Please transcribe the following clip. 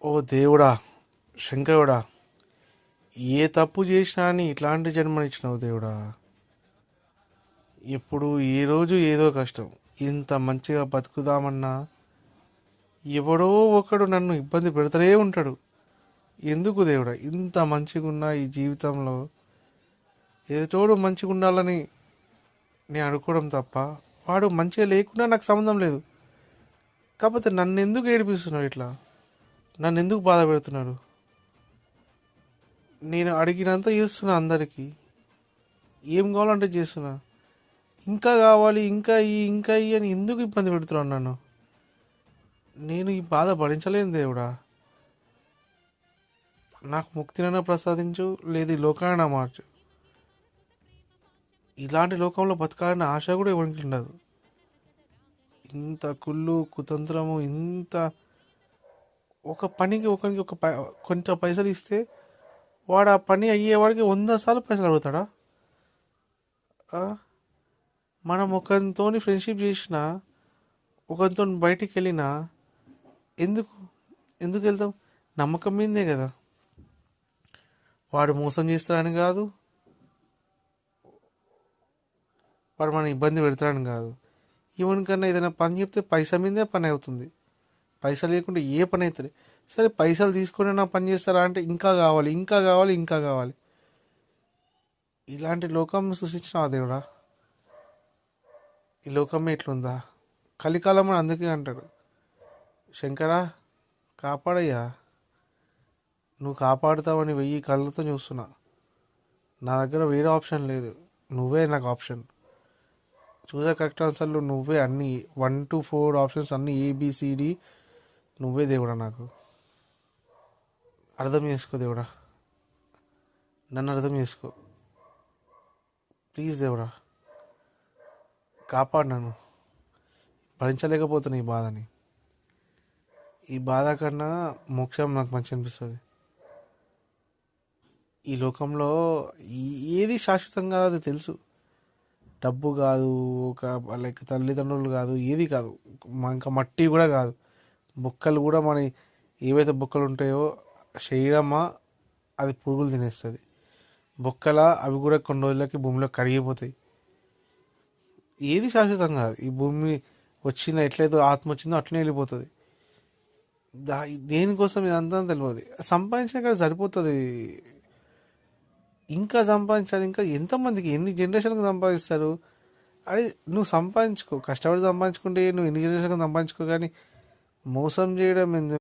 ఓ దేవుడా, శంకరుడా, ఏ తప్పు చేసినా అని ఇట్లాంటి జన్మనిచ్చినావు దేవుడా. ఎప్పుడు ఏ రోజు ఏదో కష్టం. ఇంత మంచిగా బతుకుదామన్నా ఎవడో ఒకడు నన్ను ఇబ్బంది పెడుతూనే ఉంటాడు. ఎందుకు దేవుడా ఇంత మంచిగా ఉన్న ఈ జీవితంలో ఎదుటోడు మంచిగా ఉండాలని నేను అనుకోవడం తప్ప, వాడు మంచిగా లేకున్నా నాకు సంబంధం లేదు. కాకపోతే నన్ను ఎందుకు ఏడిపిస్తున్నావు ఇట్లా? నన్ను ఎందుకు బాధ పెడుతున్నారు? నేను అడిగినంత చేస్తున్నా అందరికీ, ఏం కావాలంటే చేస్తున్నా. ఇంకా కావాలి, ఇంకా అని ఎందుకు ఇబ్బంది పెడుతున్నాను నన్ను? నేను ఈ బాధ భరించలేను దేవుడా. నాకు ముక్తినైనా ప్రసాదించు, లేదు ఈ లోకాన్ని మార్చు. ఇలాంటి లోకంలో బతకాలని ఆశ కూడా ఎవరికి ఉండదు. ఇంత కుళ్ళు కుతంత్రము, ఇంత ఒక పనికి ఒకరికి కొంచెం పైసలు ఇస్తే వాడు ఆ పని అయ్యేవాడికి 100 సార్లు పైసలు అడుగుతాడా? ఆ? మనం ఒకరితో ఫ్రెండ్షిప్ చేసినా, ఒకరితో బయటికి వెళ్ళినా ఎందుకు ఎందుకు వెళ్తాం? నమ్మకం మీదే కదా. వాడు మోసం చేస్తాడని కాదు, వాడు మనం ఇబ్బంది పెడతాడని కాదు. ఎవరికన్నా ఏదైనా పని చెప్తే పైసా మీదే పని అవుతుంది. పైసలు లేకుంటే ఏ పని అవుతుంది? సరే పైసలు తీసుకొని నా పని చేస్తారా అంటే ఇంకా కావాలి, ఇంకా కావాలి, ఇంకా కావాలి. ఇలాంటి లోకం సృష్టించిన దేవుడా. ఈ లోకమే ఇట్లుందా? కలికాలం అని అందుకే అంటాడు. శంకరా, కాపాడయ్యా. నువ్వు కాపాడుతావని 1000 కళ్ళతో చూస్తున్నా. నా దగ్గర వేరే ఆప్షన్ లేదు. నువ్వే నాకు ఆప్షన్. చూసే కరెక్ట్ ఆన్సర్లు నువ్వే. అన్ని 1 to 4 ఆప్షన్స్ అన్నీ ఏబిసిడి. నువ్వే దేవుడా. నాకు అర్థం చేసుకో దేవుడా. నన్ను అర్థం చేసుకో ప్లీజ్ దేవుడా. కాపాడు నన్ను. భరించలేకపోతున్నా ఈ బాధని. ఈ బాధ కన్నా మోక్షం నాకు మంచి అనిపిస్తుంది. ఈ లోకంలో ఏది శాశ్వతం కాదు, అది తెలుసు. డబ్బు కాదు, ఒక లైక్ తల్లిదండ్రులు కాదు, ఏది కాదు. ఇంకా మట్టి కూడా కాదు. బొక్కలు కూడా మన ఏవైతే బొక్కలు ఉంటాయో శరీరమా అది పురుగులు తినేస్తుంది. బొక్కల అవి కూడా కొన్ని రోజులకి భూమిలో కరిగిపోతాయి. ఏది శాశ్వతం కాదు. ఈ భూమి వచ్చిన ఎట్లయితే ఆత్మ వచ్చిందో అట్లనే వెళ్ళిపోతుంది. దా దేనికోసం ఇదంతా తెలియదు. సంపాదించిన కాడ సరిపోతుంది. ఇంకా సంపాదించాలి. ఇంకా ఎంతమందికి ఎన్ని జనరేషన్కి సంపాదిస్తారు? అది నువ్వు సంపాదించుకో, కష్టపడి సంపాదించుకుంటే నువ్వు ఎన్ని జనరేషన్కి సంపాదించుకో, కానీ మోసం చేయడం ఎందుకు?